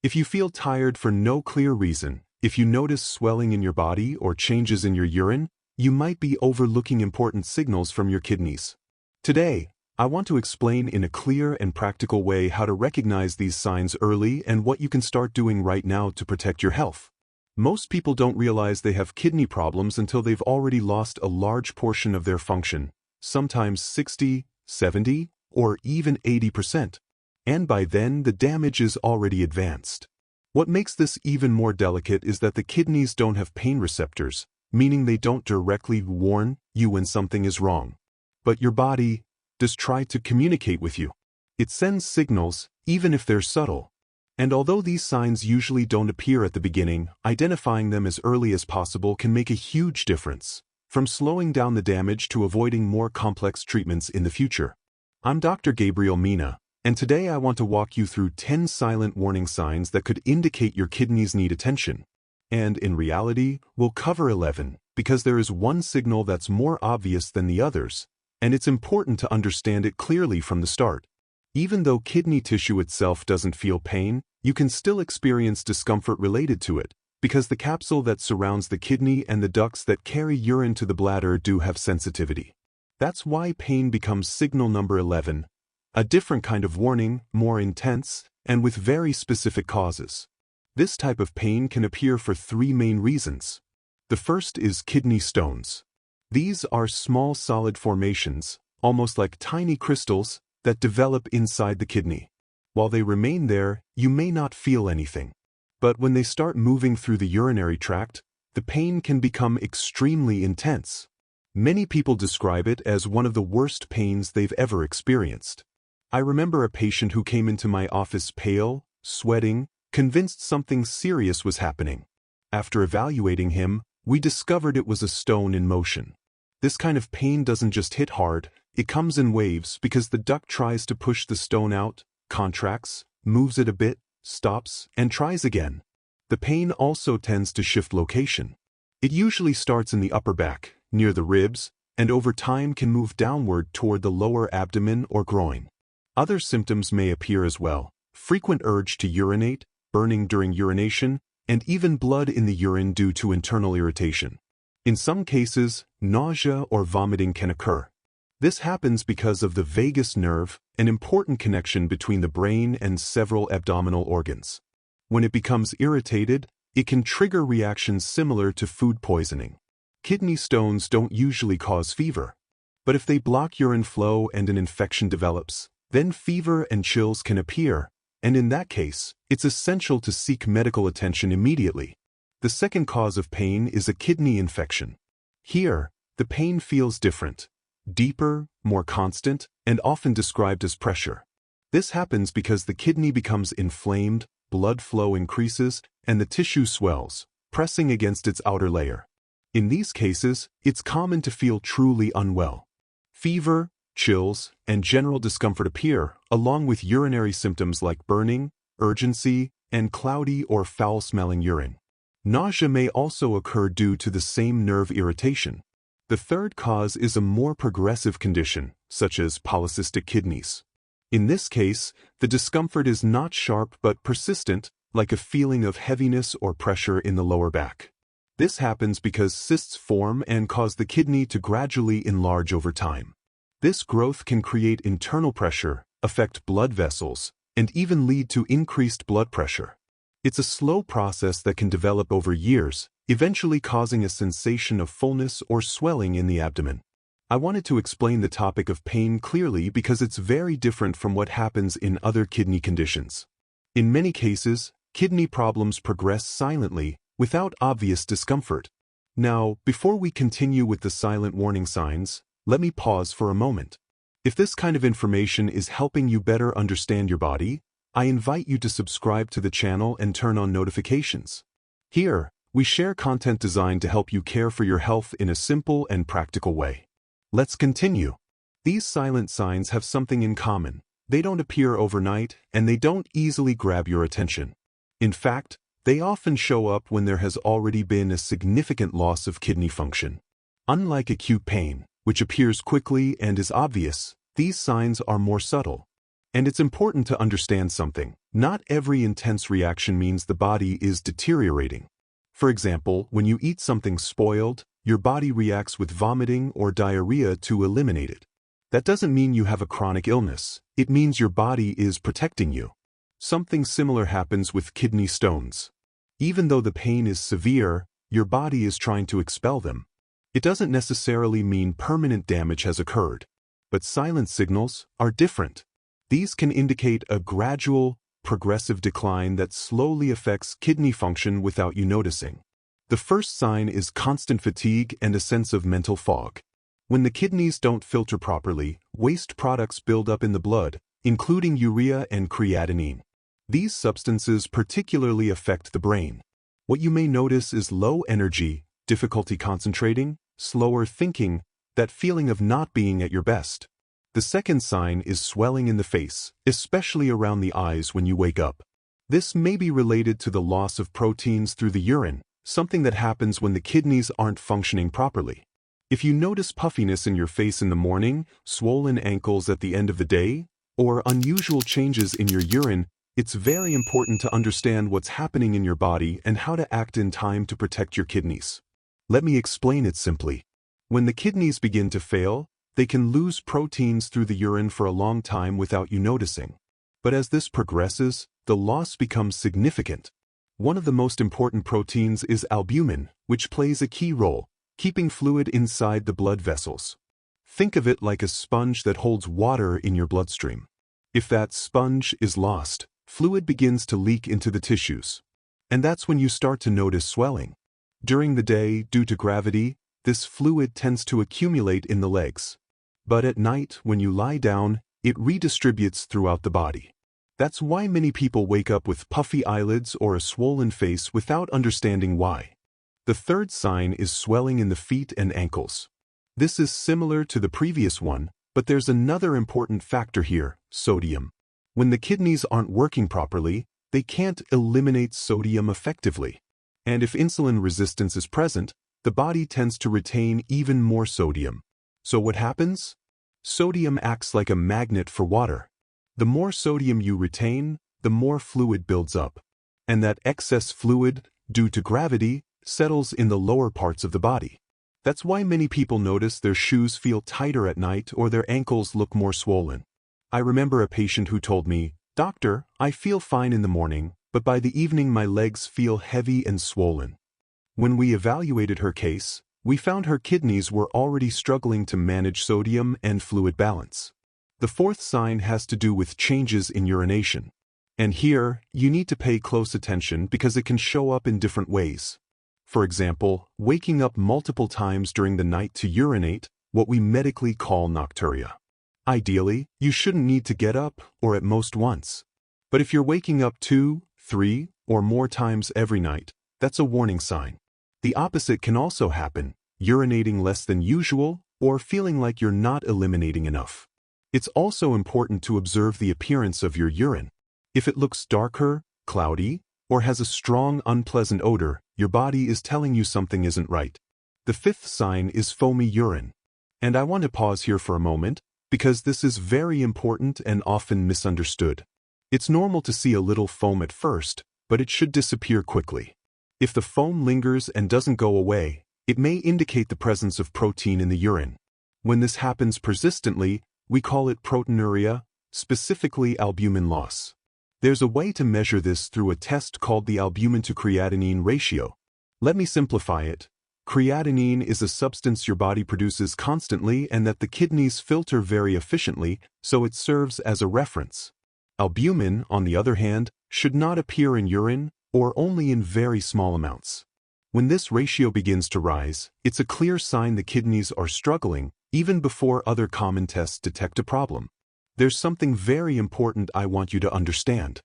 If you feel tired for no clear reason, if you notice swelling in your body or changes in your urine, you might be overlooking important signals from your kidneys. Today, I want to explain in a clear and practical way how to recognize these signs early and what you can start doing right now to protect your health. Most people don't realize they have kidney problems until they've already lost a large portion of their function, sometimes 60, 70, or even 80%. And by then, the damage is already advanced. What makes this even more delicate is that the kidneys don't have pain receptors, meaning they don't directly warn you when something is wrong. But your body does try to communicate with you. It sends signals, even if they're subtle. And although these signs usually don't appear at the beginning, identifying them as early as possible can make a huge difference, from slowing down the damage to avoiding more complex treatments in the future. I'm Dr. Gabriel Mena, and today I want to walk you through 10 silent warning signs that could indicate your kidneys need attention. And in reality, we'll cover 11, because there is one signal that's more obvious than the others, and it's important to understand it clearly from the start. Even though kidney tissue itself doesn't feel pain, you can still experience discomfort related to it, because the capsule that surrounds the kidney and the ducts that carry urine to the bladder do have sensitivity. That's why pain becomes signal number 11, a different kind of warning, more intense, and with very specific causes. This type of pain can appear for 3 main reasons. The first is kidney stones. These are small solid formations, almost like tiny crystals, that develop inside the kidney. While they remain there, you may not feel anything. But when they start moving through the urinary tract, the pain can become extremely intense. Many people describe it as one of the worst pains they've ever experienced. I remember a patient who came into my office pale, sweating, convinced something serious was happening. After evaluating him, we discovered it was a stone in motion. This kind of pain doesn't just hit hard, it comes in waves because the duct tries to push the stone out, contracts, moves it a bit, stops, and tries again. The pain also tends to shift location. It usually starts in the upper back, near the ribs, and over time can move downward toward the lower abdomen or groin. Other symptoms may appear as well: frequent urge to urinate, burning during urination, and even blood in the urine due to internal irritation. In some cases, nausea or vomiting can occur. This happens because of the vagus nerve, an important connection between the brain and several abdominal organs. When it becomes irritated, it can trigger reactions similar to food poisoning. Kidney stones don't usually cause fever. But if they block urine flow and an infection develops, then fever and chills can appear, and in that case, it's essential to seek medical attention immediately. The second cause of pain is a kidney infection. Here, the pain feels different. Deeper, more constant, and often described as pressure. This happens because the kidney becomes inflamed, blood flow increases, and the tissue swells, pressing against its outer layer. In these cases, it's common to feel truly unwell. Fever, chills, and general discomfort appear, along with urinary symptoms like burning, urgency, and cloudy or foul-smelling urine. Nausea may also occur due to the same nerve irritation. The third cause is a more progressive condition, such as polycystic kidneys. In this case, the discomfort is not sharp but persistent, like a feeling of heaviness or pressure in the lower back. This happens because cysts form and cause the kidney to gradually enlarge over time. This growth can create internal pressure, affect blood vessels, and even lead to increased blood pressure. It's a slow process that can develop over years, eventually causing a sensation of fullness or swelling in the abdomen. I wanted to explain the topic of pain clearly because it's very different from what happens in other kidney conditions. In many cases, kidney problems progress silently, without obvious discomfort. Now, before we continue with the silent warning signs, let me pause for a moment. If this kind of information is helping you better understand your body, I invite you to subscribe to the channel and turn on notifications. Here, we share content designed to help you care for your health in a simple and practical way. Let's continue. These silent signs have something in common. They don't appear overnight, and they don't easily grab your attention. In fact, they often show up when there has already been a significant loss of kidney function. Unlike acute pain, which appears quickly and is obvious, these signs are more subtle. And it's important to understand something. Not every intense reaction means the body is deteriorating. For example, when you eat something spoiled, your body reacts with vomiting or diarrhea to eliminate it. That doesn't mean you have a chronic illness. It means your body is protecting you. Something similar happens with kidney stones. Even though the pain is severe, your body is trying to expel them. It doesn't necessarily mean permanent damage has occurred. But silent signals are different. These can indicate a gradual, progressive decline that slowly affects kidney function without you noticing. The first sign is constant fatigue and a sense of mental fog. When the kidneys don't filter properly, waste products build up in the blood, including urea and creatinine. These substances particularly affect the brain. What you may notice is low energy, difficulty concentrating, slower thinking, that feeling of not being at your best. The second sign is swelling in the face, especially around the eyes when you wake up. This may be related to the loss of proteins through the urine, something that happens when the kidneys aren't functioning properly. If you notice puffiness in your face in the morning, swollen ankles at the end of the day, or unusual changes in your urine, it's very important to understand what's happening in your body and how to act in time to protect your kidneys. Let me explain it simply. When the kidneys begin to fail, they can lose proteins through the urine for a long time without you noticing. But as this progresses, the loss becomes significant. One of the most important proteins is albumin, which plays a key role, keeping fluid inside the blood vessels. Think of it like a sponge that holds water in your bloodstream. If that sponge is lost, fluid begins to leak into the tissues. And that's when you start to notice swelling. During the day, due to gravity, this fluid tends to accumulate in the legs. But at night, when you lie down, it redistributes throughout the body. That's why many people wake up with puffy eyelids or a swollen face without understanding why. The third sign is swelling in the feet and ankles. This is similar to the previous one, but there's another important factor here: sodium. When the kidneys aren't working properly, they can't eliminate sodium effectively. And if insulin resistance is present, the body tends to retain even more sodium. So what happens? Sodium acts like a magnet for water. The more sodium you retain, the more fluid builds up. And that excess fluid, due to gravity, settles in the lower parts of the body. That's why many people notice their shoes feel tighter at night or their ankles look more swollen. I remember a patient who told me, "Doctor, I feel fine in the morning, but by the evening my legs feel heavy and swollen." When we evaluated her case, we found her kidneys were already struggling to manage sodium and fluid balance. The fourth sign has to do with changes in urination. And here, you need to pay close attention because it can show up in different ways. For example, waking up multiple times during the night to urinate, what we medically call nocturia. Ideally, you shouldn't need to get up, or at most once. But if you're waking up 2, 3, or more times every night, that's a warning sign. The opposite can also happen: urinating less than usual, or feeling like you're not eliminating enough. It's also important to observe the appearance of your urine. If it looks darker, cloudy, or has a strong, unpleasant odor, your body is telling you something isn't right. The fifth sign is foamy urine. And I want to pause here for a moment, because this is very important and often misunderstood. It's normal to see a little foam at first, but it should disappear quickly. If the foam lingers and doesn't go away, it may indicate the presence of protein in the urine. When this happens persistently, we call it proteinuria, specifically albumin loss. There's a way to measure this through a test called the albumin to creatinine ratio. Let me simplify it. Creatinine is a substance your body produces constantly and that the kidneys filter very efficiently, so it serves as a reference. Albumin, on the other hand, should not appear in urine or only in very small amounts. When this ratio begins to rise, it's a clear sign the kidneys are struggling, even before other common tests detect a problem. There's something very important I want you to understand.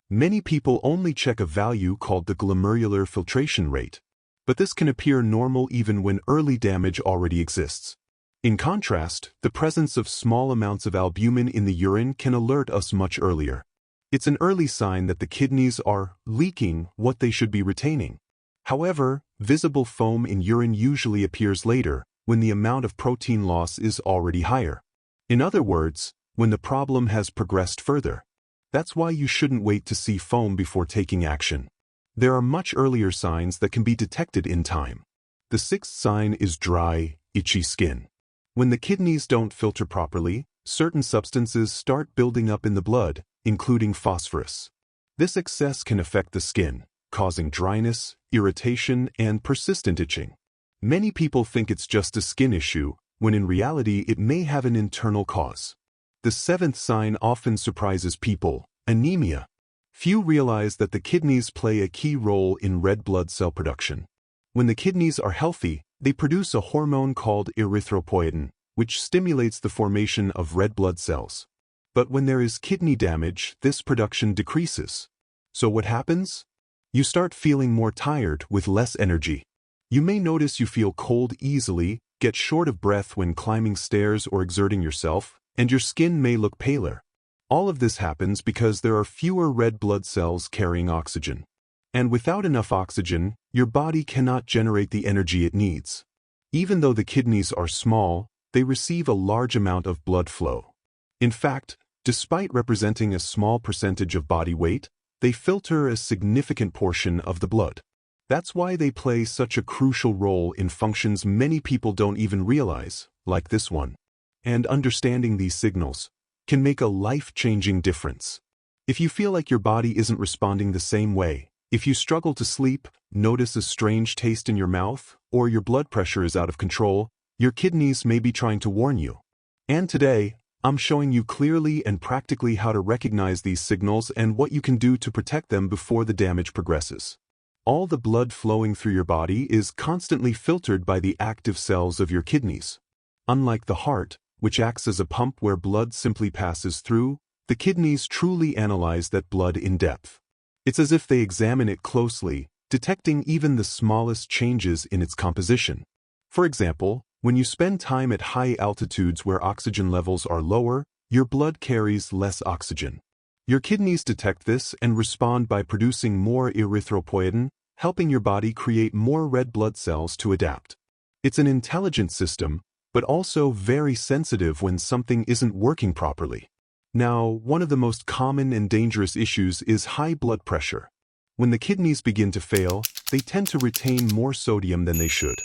Many people only check a value called the glomerular filtration rate. But this can appear normal even when early damage already exists. In contrast, the presence of small amounts of albumin in the urine can alert us much earlier. It's an early sign that the kidneys are leaking what they should be retaining. However, visible foam in urine usually appears later, when the amount of protein loss is already higher. In other words, when the problem has progressed further. That's why you shouldn't wait to see foam before taking action. There are much earlier signs that can be detected in time. The sixth sign is dry, itchy skin. When the kidneys don't filter properly, certain substances start building up in the blood, including phosphorus. This excess can affect the skin, causing dryness, irritation, and persistent itching. Many people think it's just a skin issue, when in reality it may have an internal cause. The seventh sign often surprises people: anemia. Few realize that the kidneys play a key role in red blood cell production. When the kidneys are healthy, they produce a hormone called erythropoietin, which stimulates the formation of red blood cells. But when there is kidney damage, this production decreases. So what happens? You start feeling more tired with less energy. You may notice you feel cold easily, get short of breath when climbing stairs or exerting yourself, and your skin may look paler. All of this happens because there are fewer red blood cells carrying oxygen. And without enough oxygen, your body cannot generate the energy it needs. Even though the kidneys are small, they receive a large amount of blood flow. In fact, despite representing a small percentage of body weight, they filter a significant portion of the blood. That's why they play such a crucial role in functions many people don't even realize, like this one. And understanding these signals can make a life-changing difference. If you feel like your body isn't responding the same way, if you struggle to sleep, notice a strange taste in your mouth, or your blood pressure is out of control, your kidneys may be trying to warn you. And today, I'm showing you clearly and practically how to recognize these signals and what you can do to protect them before the damage progresses. All the blood flowing through your body is constantly filtered by the active cells of your kidneys. Unlike the heart, which acts as a pump where blood simply passes through, the kidneys truly analyze that blood in depth. It's as if they examine it closely, detecting even the smallest changes in its composition. For example, when you spend time at high altitudes where oxygen levels are lower, your blood carries less oxygen. Your kidneys detect this and respond by producing more erythropoietin, helping your body create more red blood cells to adapt. It's an intelligent system, but also very sensitive when something isn't working properly. Now, one of the most common and dangerous issues is high blood pressure. When the kidneys begin to fail, they tend to retain more sodium than they should.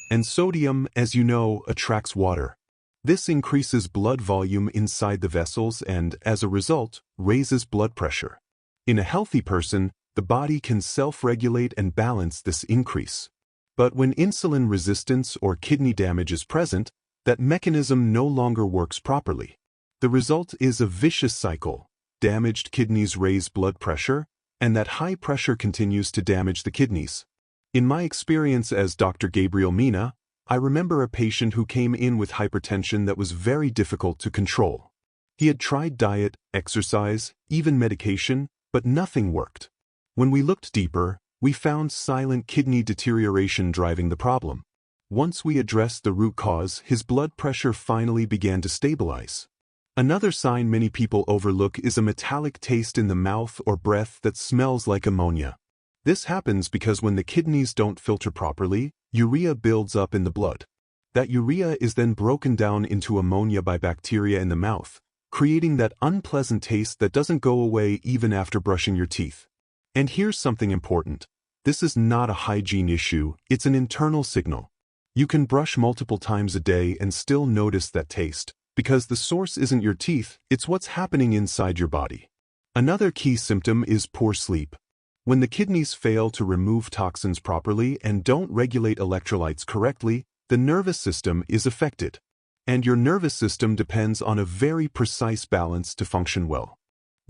And sodium, as you know, attracts water. This increases blood volume inside the vessels and, as a result, raises blood pressure. In a healthy person, the body can self-regulate and balance this increase. But when insulin resistance or kidney damage is present, that mechanism no longer works properly. The result is a vicious cycle. Damaged kidneys raise blood pressure, and that high pressure continues to damage the kidneys. In my experience as Dr. Gabriel Mena, I remember a patient who came in with hypertension that was very difficult to control. He had tried diet, exercise, even medication, but nothing worked. When we looked deeper, we found silent kidney deterioration driving the problem. Once we addressed the root cause, his blood pressure finally began to stabilize. Another sign many people overlook is a metallic taste in the mouth or breath that smells like ammonia. This happens because when the kidneys don't filter properly, urea builds up in the blood. That urea is then broken down into ammonia by bacteria in the mouth, creating that unpleasant taste that doesn't go away even after brushing your teeth. And here's something important. This is not a hygiene issue, it's an internal signal. You can brush multiple times a day and still notice that taste, because the source isn't your teeth, it's what's happening inside your body. Another key symptom is poor sleep. When the kidneys fail to remove toxins properly and don't regulate electrolytes correctly, the nervous system is affected. And your nervous system depends on a very precise balance to function well.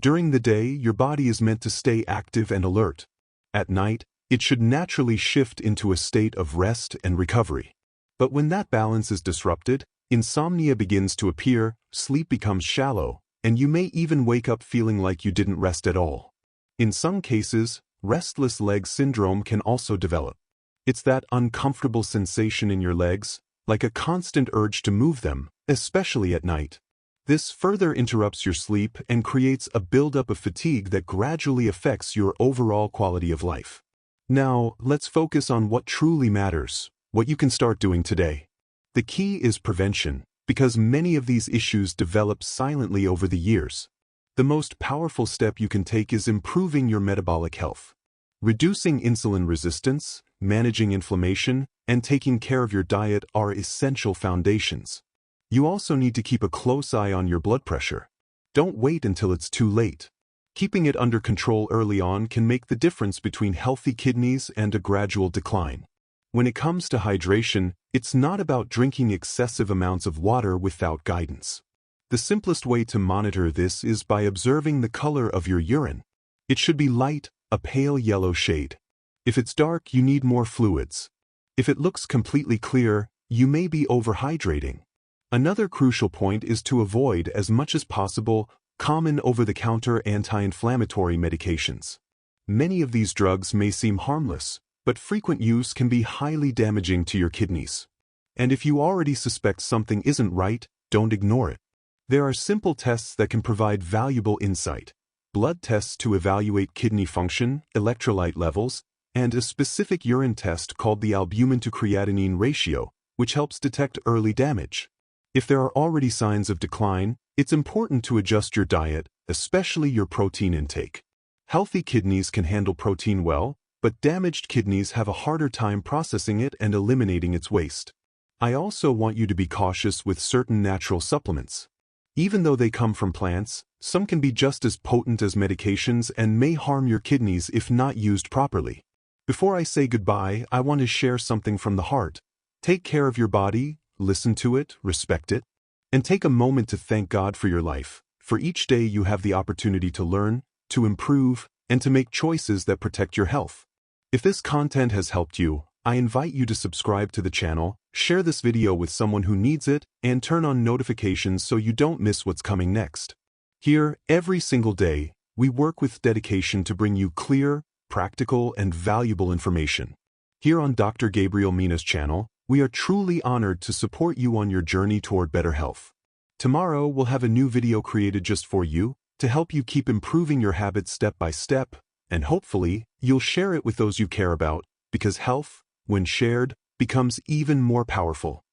During the day, your body is meant to stay active and alert. At night, it should naturally shift into a state of rest and recovery. But when that balance is disrupted, insomnia begins to appear, sleep becomes shallow, and you may even wake up feeling like you didn't rest at all. In some cases, restless leg syndrome can also develop. It's that uncomfortable sensation in your legs, like a constant urge to move them, especially at night. This further interrupts your sleep and creates a buildup of fatigue that gradually affects your overall quality of life. Now, let's focus on what truly matters, what you can start doing today. The key is prevention. because many of these issues develop silently over the years. The most powerful step you can take is improving your metabolic health. Reducing insulin resistance, managing inflammation, and taking care of your diet are essential foundations. You also need to keep a close eye on your blood pressure. Don't wait until it's too late. Keeping it under control early on can make the difference between healthy kidneys and a gradual decline. When it comes to hydration, it's not about drinking excessive amounts of water without guidance. The simplest way to monitor this is by observing the color of your urine. It should be light, a pale yellow shade. If it's dark, you need more fluids. If it looks completely clear, you may be overhydrating. Another crucial point is to avoid, as much as possible, common over-the-counter anti-inflammatory medications. Many of these drugs may seem harmless, but frequent use can be highly damaging to your kidneys. And if you already suspect something isn't right, don't ignore it. There are simple tests that can provide valuable insight. Blood tests to evaluate kidney function, electrolyte levels, and a specific urine test called the albumin-to-creatinine ratio, which helps detect early damage. If there are already signs of decline, it's important to adjust your diet, especially your protein intake. Healthy kidneys can handle protein well, but damaged kidneys have a harder time processing it and eliminating its waste. I also want you to be cautious with certain natural supplements. Even though they come from plants, some can be just as potent as medications and may harm your kidneys if not used properly. Before I say goodbye, I want to share something from the heart. Take care of your body, listen to it, respect it, and take a moment to thank God for your life. For each day you have the opportunity to learn, to improve, and to make choices that protect your health. If this content has helped you, I invite you to subscribe to the channel, share this video with someone who needs it, and turn on notifications so you don't miss what's coming next. Here, every single day, we work with dedication to bring you clear, practical, and valuable information. Here on Dr. Gabriel Mena's channel, we are truly honored to support you on your journey toward better health. Tomorrow, we'll have a new video created just for you, to help you keep improving your habits step by step, and hopefully, you'll share it with those you care about, because health, when shared, becomes even more powerful.